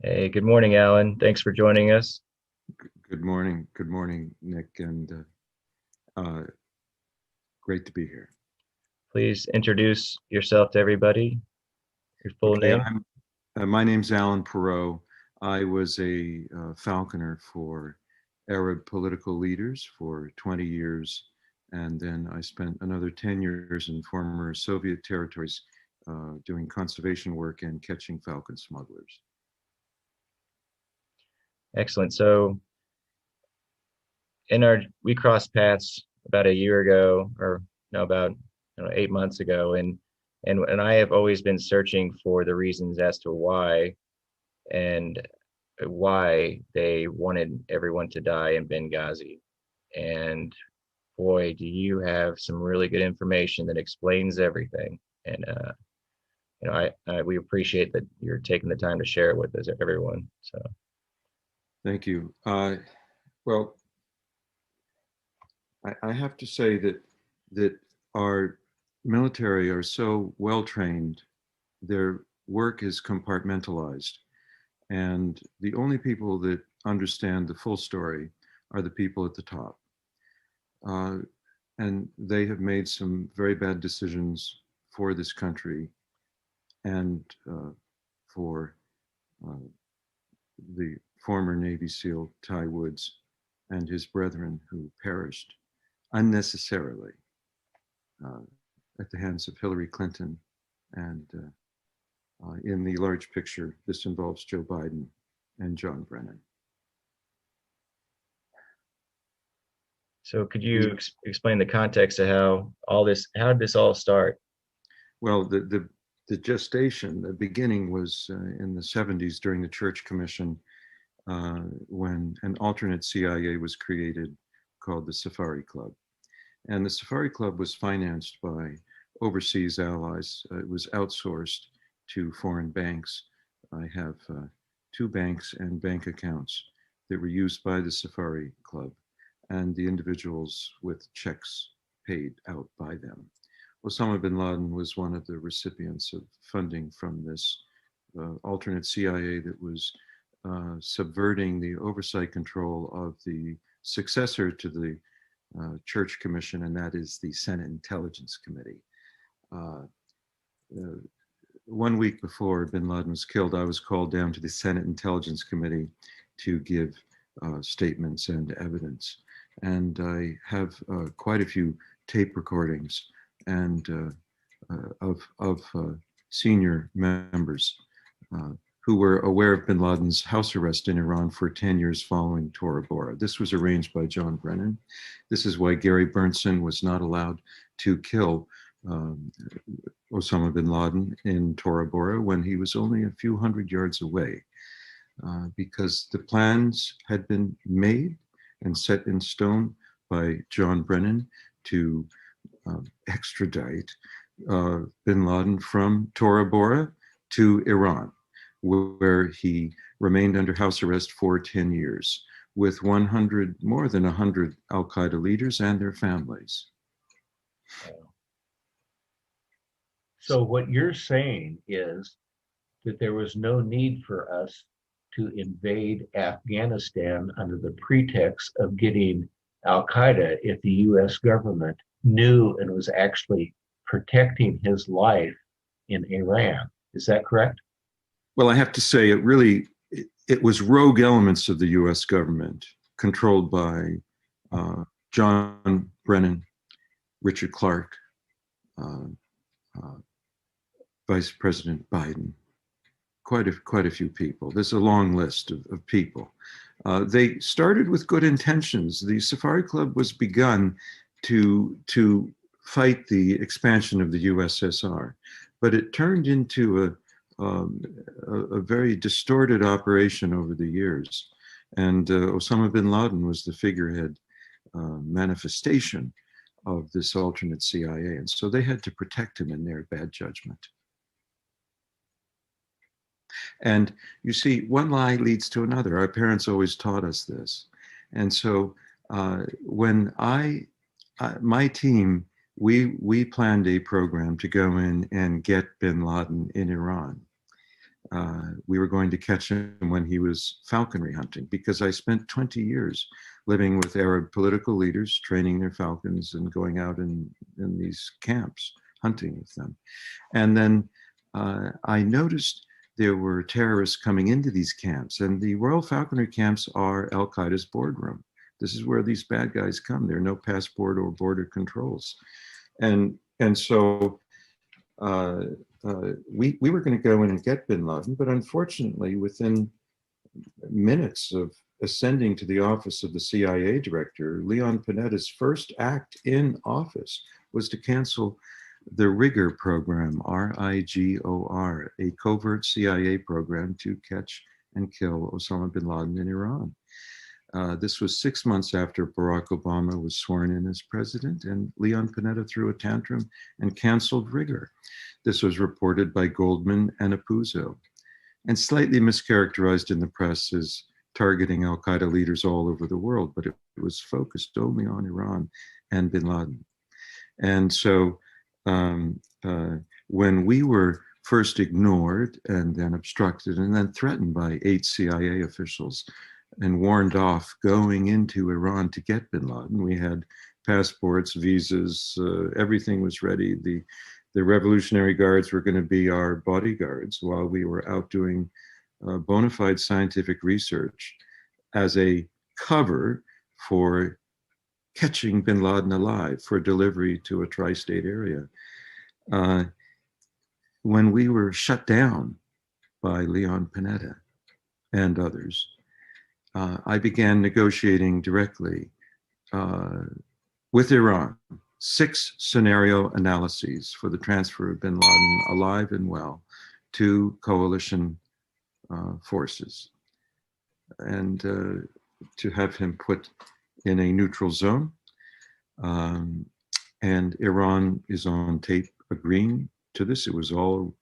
Hey, good morning, Alan. Thanks for joining us. Good morning, Nick, and uh, great to be here. Please introduce yourself to everybody, your full Okay, name. my name's Alan Perrot. I was a falconer for Arab political leaders for 20 years, and then I spent another 10 years in former Soviet territories doing conservation work and catching falcon smugglers. Excellent. So, we crossed paths about a year ago, or no, about 8 months ago, and I have always been searching for the reasons as to and why they wanted everyone to die in Benghazi. And boy, do you have some really good information that explains everything. And we appreciate that you're taking the time to share it with us, everyone. So, Thank you. Well, I have to say that our military are so well trained, their work is compartmentalized, and the only people that understand the full story are the people at the top. Uh, and they have made some very bad decisions for this country and for uh, the former Navy SEAL Ty Woods and his brethren who perished unnecessarily uh, at the hands of Hillary Clinton. And in the large picture, this involves Joe Biden and John Brennan. could you explain the context of how did this all start? Well, the gestation, the beginning was in the 70s during the Church Commission when an alternate CIA was created called the Safari Club. And the Safari Club was financed by overseas allies. It was outsourced to foreign banks. I have two banks and bank accounts that were used by the Safari Club and the individuals with checks paid out by them. Osama bin Laden was one of the recipients of funding from this alternate CIA that was subverting the oversight control of the successor to the Church Commission, and that is the Senate Intelligence Committee. Uh, uh, 1 week before bin Laden was killed, I was called down to the Senate Intelligence Committee to give statements and evidence. And I have quite a few tape recordings and of senior members who were aware of bin Laden's house arrest in Iran for 10 years following Tora Bora. This was arranged by John Brennan. This is why Gary Berntsen was not allowed to kill Osama bin Laden in Tora Bora when he was only a few hundred yards away, because the plans had been made and set in stone by John Brennan to extradite bin Laden from Tora Bora to Iran, where he remained under house arrest for 10 years with more than 100 Al-Qaeda leaders and their families. So what you're saying is that there was no need for us to invade Afghanistan under the pretext of getting Al-Qaeda if the US government knew and was actually protecting his life in Iran. Is that correct? Well, I have to say it was rogue elements of the US government controlled by John Brennan, Richard Clarke, uh, uh, Vice President Biden, quite a few people. There's a long list of people. They started with good intentions. The Safari Club was begun to fight the expansion of the USSR, but it turned into a very distorted operation over the years. And Osama bin Laden was the figurehead manifestation of this alternate CIA. And so they had to protect him in their bad judgment. And you see, one lie leads to another. Our parents always taught us this. And so when my team, we planned a program to go in and get bin Laden in Iran. we were going to catch him when he was falconry hunting, because I spent 20 years living with Arab political leaders, training their falcons and going out in these camps, hunting with them. And then I noticed there were terrorists coming into these camps, and the Royal Falconry camps are Al Qaeda's boardroom. This is where these bad guys come. There are no passport or border controls. And so we were going to go in and get bin Laden, but unfortunately, within minutes of ascending to the office of the CIA director, Leon Panetta's first act in office was to cancel the Rigor program, RIGOR, a covert CIA program to catch and kill Osama bin Laden in Iran. This was 6 months after Barack Obama was sworn in as president, and Leon Panetta threw a tantrum and canceled Rigor. This was reported by Goldman and Apuzzo, and slightly mischaracterized in the press as targeting al-Qaeda leaders all over the world, but it was focused only on Iran and bin Laden. And so when we were first ignored and then obstructed and then threatened by 8 CIA officials and warned off going into Iran to get bin Laden, we had passports, visas, everything was ready. The Revolutionary Guards were going to be our bodyguards while we were out doing bona fide scientific research as a cover for catching bin Laden alive for delivery to a tri-state area. When we were shut down by Leon Panetta and others, I began negotiating directly with Iran 6 scenario analyses for the transfer of bin Laden alive and well to coalition forces, and to have him put in a neutral zone. And Iran is on tape agreeing to this. It was all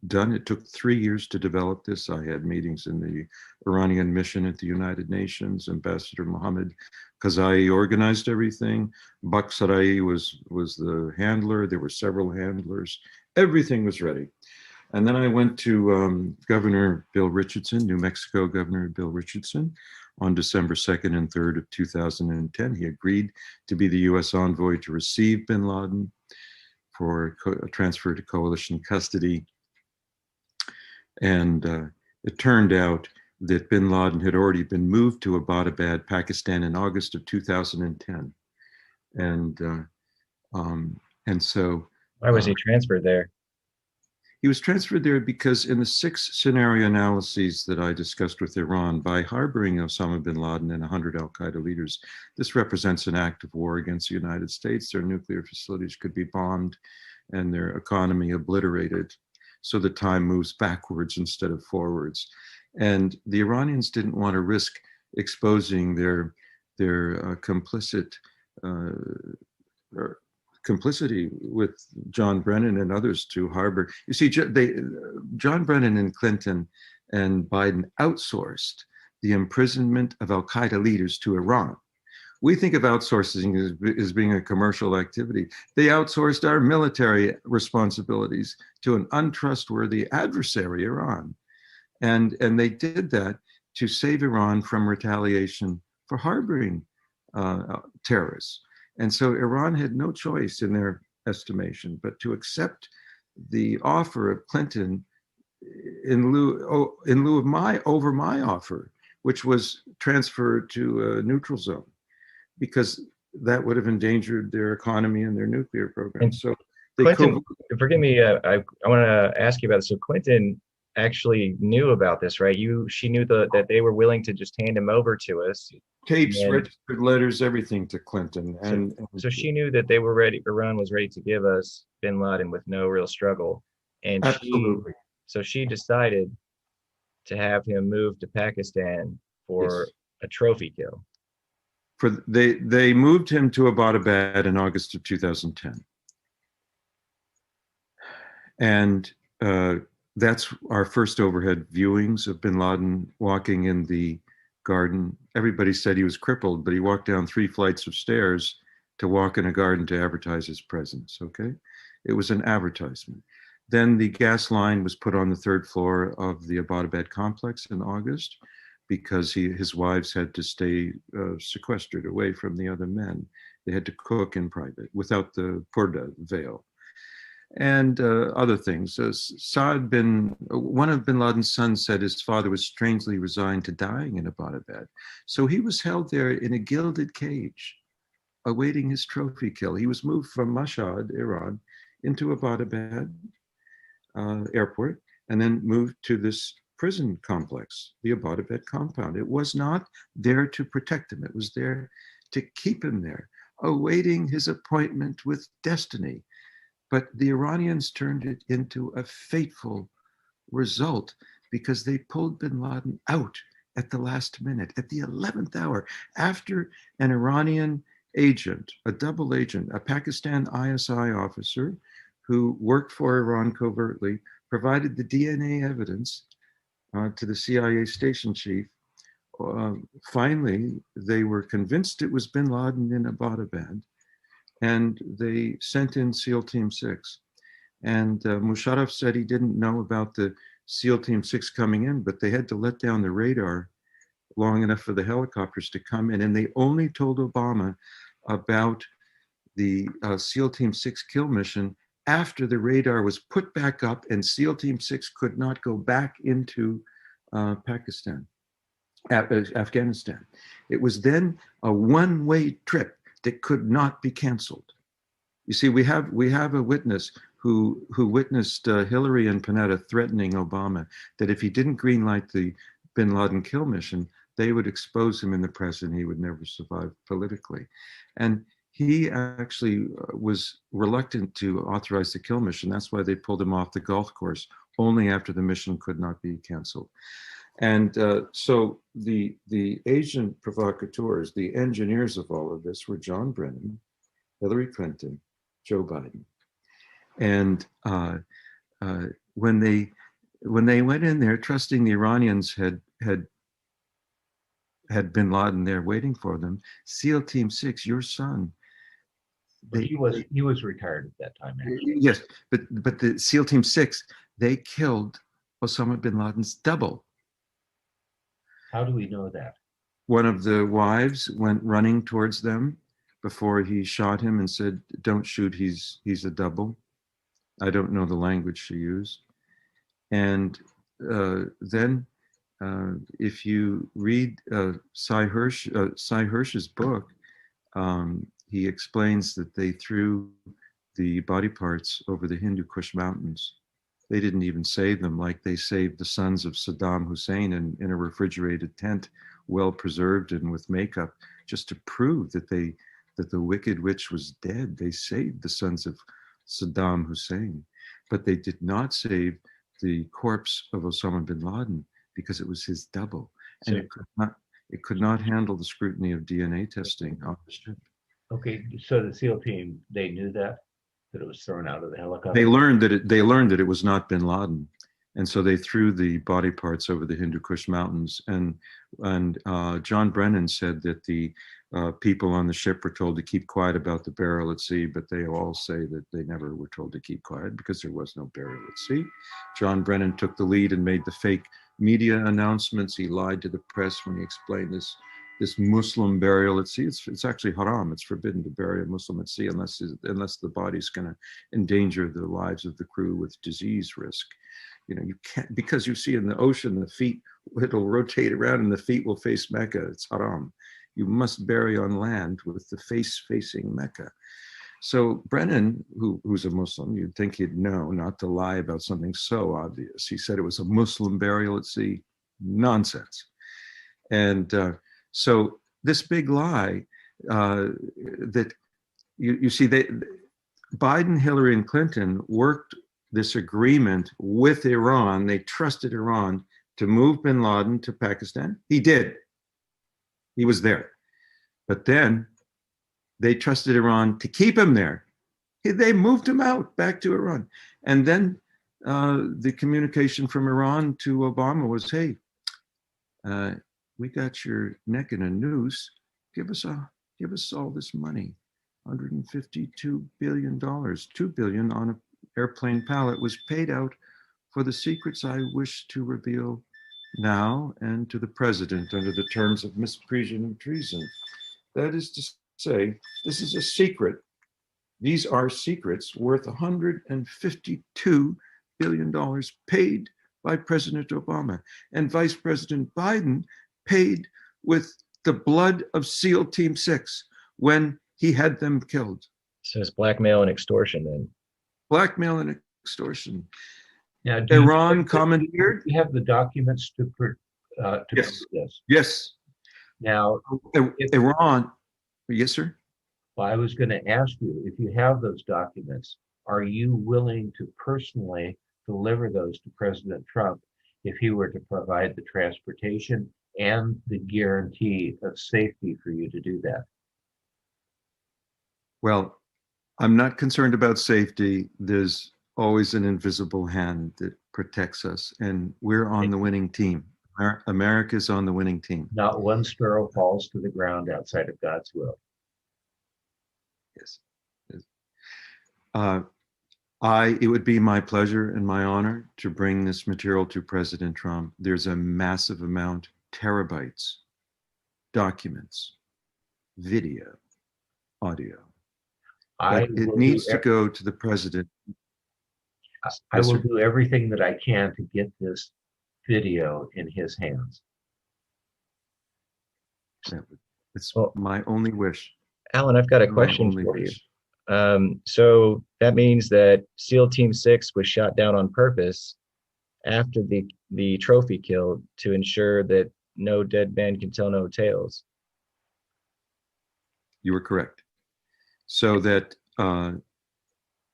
done. It took 3 years to develop this. I had meetings in the Iranian mission at the United Nations. Ambassador Mohammed Kazai organized everything. Bakhsarai was the handler. There were several handlers. Everything was ready. And then I went to Governor Bill Richardson, New Mexico Governor Bill Richardson, on December 2nd and 3rd of 2010. He agreed to be the US envoy to receive bin Laden for a transfer to coalition custody. And it turned out that bin Laden had already been moved to Abbottabad, Pakistan in August of 2010. And so— Why was he transferred there? He was transferred there because in the 6 scenario analyses that I discussed with Iran, by harboring Osama bin Laden and 100 al-Qaeda leaders, this represents an act of war against the United States. Their nuclear facilities could be bombed and their economy obliterated. So the time moves backwards instead of forwards. And the Iranians didn't want to risk exposing their complicity with John Brennan and others to harbor. You see, John Brennan and Clinton and Biden outsourced the imprisonment of al-Qaeda leaders to Iran. We think of outsourcing as being a commercial activity. They outsourced our military responsibilities to an untrustworthy adversary, Iran. And they did that to save Iran from retaliation for harboring terrorists. And so Iran had no choice in their estimation but to accept the offer of Clinton in lieu of my offer, which was transferred to a neutral zone, because that would have endangered their economy and their nuclear program. So Clinton, forgive me, I want to ask you about this. So Clinton actually knew about this, right? She knew that they were willing to just hand him over to us. Tapes, registered letters, everything to Clinton. So she knew that they were ready, Iran was ready to give us bin Laden with no real struggle. And absolutely. So she decided to have him moved to Pakistan for a trophy kill. They moved him to Abbottabad in August of 2010. And that's our first overhead viewings of bin Laden walking in the garden. Everybody said he was crippled, but he walked down 3 flights of stairs to walk in a garden to advertise his presence, okay? It was an advertisement. Then the gas line was put on the third floor of the Abbottabad complex in August because his wives had to stay sequestered away from the other men. They had to cook in private without the purdah veil. And other things. One of bin Laden's sons said his father was strangely resigned to dying in Abbottabad. So he was held there in a gilded cage, awaiting his trophy kill. He was moved from Mashhad, Iran, into Abbottabad airport, and then moved to this prison complex, the Abbottabad compound. It was not there to protect him. It was there to keep him there, awaiting his appointment with destiny. But the Iranians turned it into a fateful result because they pulled bin Laden out at the last minute, at the 11th hour, after an Iranian agent, a double agent, a Pakistan ISI officer who worked for Iran covertly, provided the DNA evidence to the CIA station chief. Finally, they were convinced it was bin Laden in Abbottabad, and they sent in SEAL Team 6. And Musharraf said he didn't know about the SEAL Team 6 coming in, but they had to let down the radar long enough for the helicopters to come in. And they only told Obama about the SEAL Team 6 kill mission after the radar was put back up and SEAL Team 6 could not go back into Afghanistan. It was then a one-way trip that could not be canceled. You see, we have a witness who witnessed Hillary and Panetta threatening Obama that if he didn't greenlight the bin Laden kill mission, they would expose him in the press and he would never survive politically. And he actually was reluctant to authorize the kill mission. That's why they pulled him off the golf course only after the mission could not be canceled. And so the agent provocateurs, the engineers of all of this were John Brennan, Hillary Clinton, Joe Biden. And when they went in there, trusting the Iranians had bin Laden there waiting for them, SEAL Team 6, your son. He was retired at that time. Actually. Yes, but the SEAL Team 6, they killed Osama bin Laden's double. How do we know that? One of the wives went running towards them before he shot him and said, "Don't shoot, he's a double." I don't know the language she used. And then if you read Cy Hirsch's book, he explains that they threw the body parts over the Hindu Kush mountains. They didn't even save them like they saved the sons of Saddam Hussein in a refrigerated tent, well preserved and with makeup, just to prove that the wicked witch was dead. They saved the sons of Saddam Hussein, but they did not save the corpse of Osama bin Laden because it was his double, and it could not handle the scrutiny of DNA testing on the ship. Okay, so the SEAL team, they knew that it was thrown out of the helicopter. They learned that it was not bin Laden, and so they threw the body parts over the Hindu Kush mountains. And John Brennan said that the people on the ship were told to keep quiet about the burial at sea, but they all say that they never were told to keep quiet because there was no burial at sea. John Brennan took the lead and made the fake media announcements. He lied to the press when he explained this Muslim burial at sea. It's actually haram. It's forbidden to bury a Muslim at sea unless the body's going to endanger the lives of the crew with disease risk. You know, you can't, because you see in the ocean, the feet, it'll rotate around and the feet will face Mecca. It's haram. You must bury on land with the face facing Mecca. So Brennan, who's a Muslim, you'd think he'd know not to lie about something so obvious. He said it was a Muslim burial at sea. Nonsense. And so this big lie that you see, Biden, Hillary, and Clinton worked this agreement with Iran. They trusted Iran to move bin Laden to Pakistan. He did. He was there. But then they trusted Iran to keep him there. They moved him out back to Iran. And then the communication from Iran to Obama was, hey, we got your neck in a noose. Give us all this money, $152 billion, $2 billion on airplane pallet was paid out for the secrets I wish to reveal now and to the president under the terms of misprision and treason. That is to say, this is a secret. These are secrets worth $152 billion paid by President Obama, and Vice President Biden paid with the blood of SEAL Team 6 when he had them killed. So it's blackmail and extortion then. Blackmail and extortion. Now, Iran commandeered. You have the documents to prove Yes. this. Yes. Now, Iran. Yes, sir. well, I was going to ask you, if you have those documents, are you willing to personally deliver those to President Trump if he were to provide the transportation and the guarantee of safety for you to do that? Well, I'm not concerned about safety. There's always an invisible hand that protects us, and we're on the winning team. America's on the winning team. Not one sparrow falls to the ground outside of God's will. Yes. It would be my pleasure and my honor to bring this material to President Trump. There's a massive amount, terabytes, documents, video, audio. But it needs to go to the president. I will do everything that I can to get this video in his hands. It's my only wish. Alan, I've got a question for you. So that means that SEAL Team 6 was shot down on purpose after the trophy kill to ensure that no dead man can tell no tales. You were correct. So that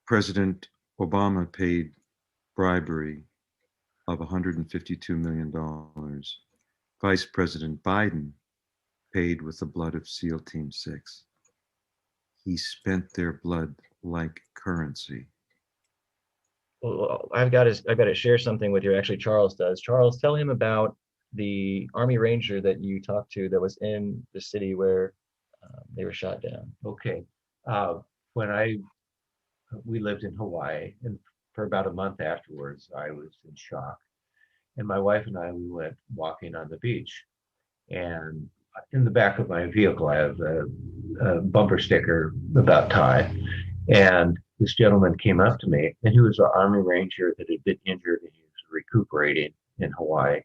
President Obama paid bribery of $152 million. Vice President Biden paid with the blood of SEAL Team 6. He spent their blood like currency. Well, I've got to share something with you. Actually, Charles does. Charles, tell him about the Army Ranger that you talked to that was in the city where they were shot down. Okay. We lived in Hawaii, and for about a month afterwards, I was in shock. And my wife and I, we went walking on the beach. And in the back of my vehicle, I have a bumper sticker about Ty. And this gentleman came up to me, and he was an Army Ranger that had been injured, and he was recuperating in Hawaii.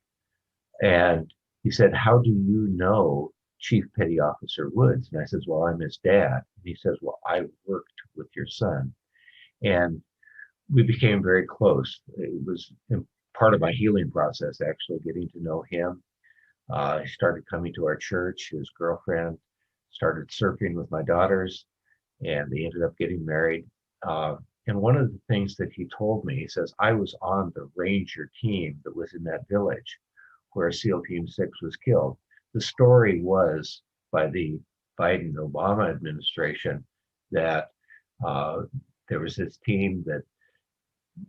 And he said, "How do you know Chief Petty Officer Woods?" And I says, "Well, I'm his dad." And he says, "Well, I worked with your son." And we became very close. It was part of my healing process, actually, getting to know him. He started coming to our church. His girlfriend started surfing with my daughters, and they ended up getting married. And one of the things that he told me, he says, "I was on the Ranger team that was in that village where SEAL Team 6 was killed." The story was by the Biden-Obama administration that there was this team that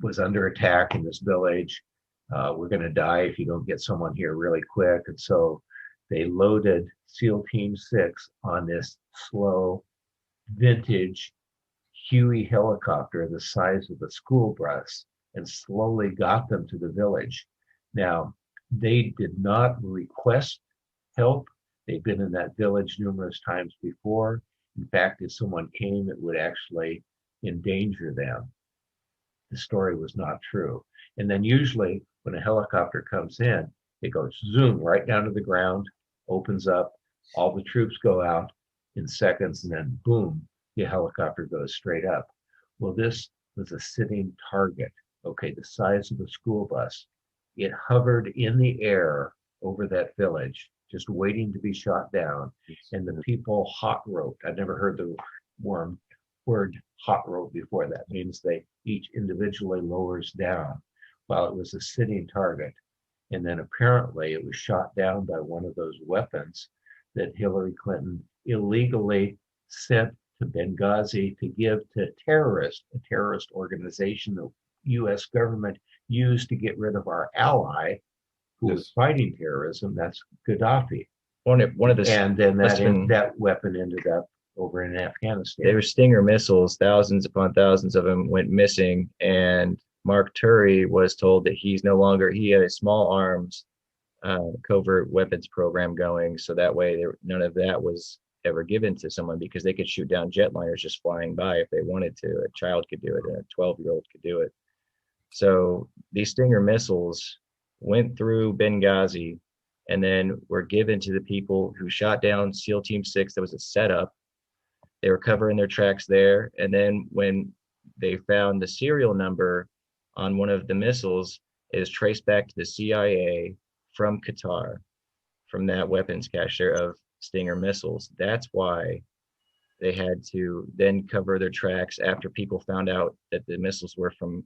was under attack in this village. We're going to die if you don't get someone here really quick. And so they loaded SEAL Team 6 on this slow, vintage Huey helicopter the size of a school bus and slowly got them to the village. Now, they did not request help. They'd been in that village numerous times before. In fact, if someone came, it would actually endanger them. The story was not true. And then usually when a helicopter comes in, it goes zoom right down to the ground, opens up, all the troops go out in seconds, and then boom, the helicopter goes straight up. Well, this was a sitting target, okay, the size of a school bus. It hovered in the air over that village, just waiting to be shot down. And the people hot roped. I'd never heard the word hot rope before. That means they each individually lowers down while it was a sitting target. And then apparently it was shot down by one of those weapons that Hillary Clinton illegally sent to Benghazi to give to a terrorist organization the US government used to get rid of our ally who was fighting terrorism. That's Gaddafi. One of the and then that weapon ended up over in Afghanistan. They were Stinger missiles. Thousands upon thousands of them went missing. And Mark Turry was told that he had a small arms covert weapons program going. So that way none of that was ever given to someone, because they could shoot down jetliners just flying by if they wanted to. A child could do it, and a 12-year-old could do it. So these Stinger missiles went through Benghazi and then were given to the people who shot down SEAL Team 6. That was a setup. They were covering their tracks there. And then when they found the serial number on one of the missiles, it is traced back to the CIA from Qatar, from that weapons cache there of Stinger missiles. That's why they had to then cover their tracks after people found out that the missiles were from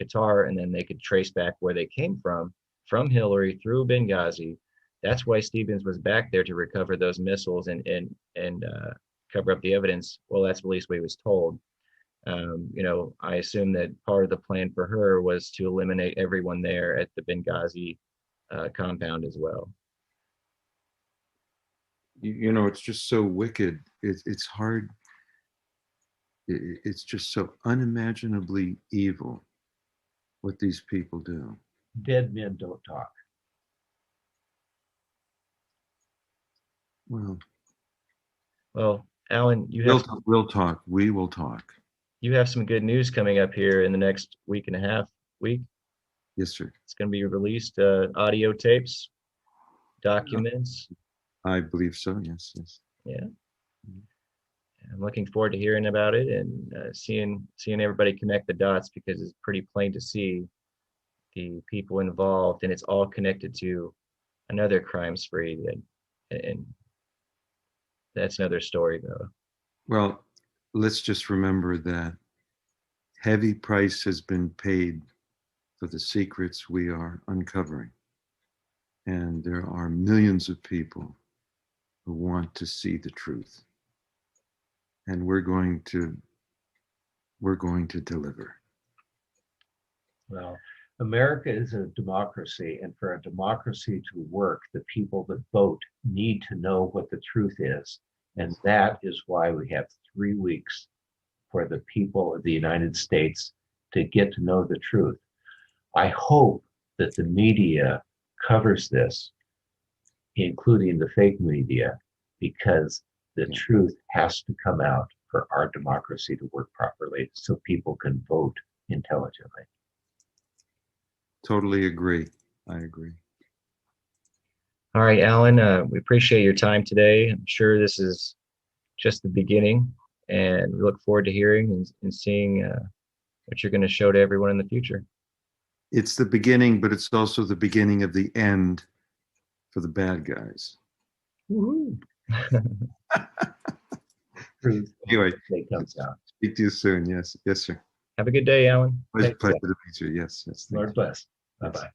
Qatar, and then they could trace back where they came from Hillary through Benghazi. That's why Stevens was back there, to recover those missiles and cover up the evidence. Well, that's at least what he was told. I assume that part of the plan for her was to eliminate everyone there at the Benghazi compound as well. It's just so wicked. It's hard. It's just so unimaginably evil what these people do. Dead men don't talk. Well, Alan, we'll talk. We will talk. You have some good news coming up here in the next week and a half. Yes, sir. It's going to be released, audio tapes, documents. I believe so. Yes. Yeah. I'm looking forward to hearing about it and seeing everybody connect the dots, because it's pretty plain to see the people involved, and it's all connected to another crime spree. And that's another story, though. Well, let's just remember that heavy price has been paid for the secrets we are uncovering. And there are millions of people who want to see the truth. And we're going to deliver. Well, America is a democracy, and for a democracy to work, the people that vote need to know what the truth is. And that is why we have 3 weeks for the people of the United States to get to know the truth. I hope that the media covers this, including the fake media, because the truth has to come out for our democracy to work properly, so people can vote intelligently. Totally agree. I agree. All right, Alan, we appreciate your time today. I'm sure this is just the beginning, and we look forward to hearing and seeing what you're going to show to everyone in the future. It's the beginning, but it's also the beginning of the end for the bad guys. Woo-hoo. Anyway, it comes out. Speak to you soon. Yes, sir. Have a good day, Alan. Pleasure to meet you. Yes. Lord bless. Bye-bye.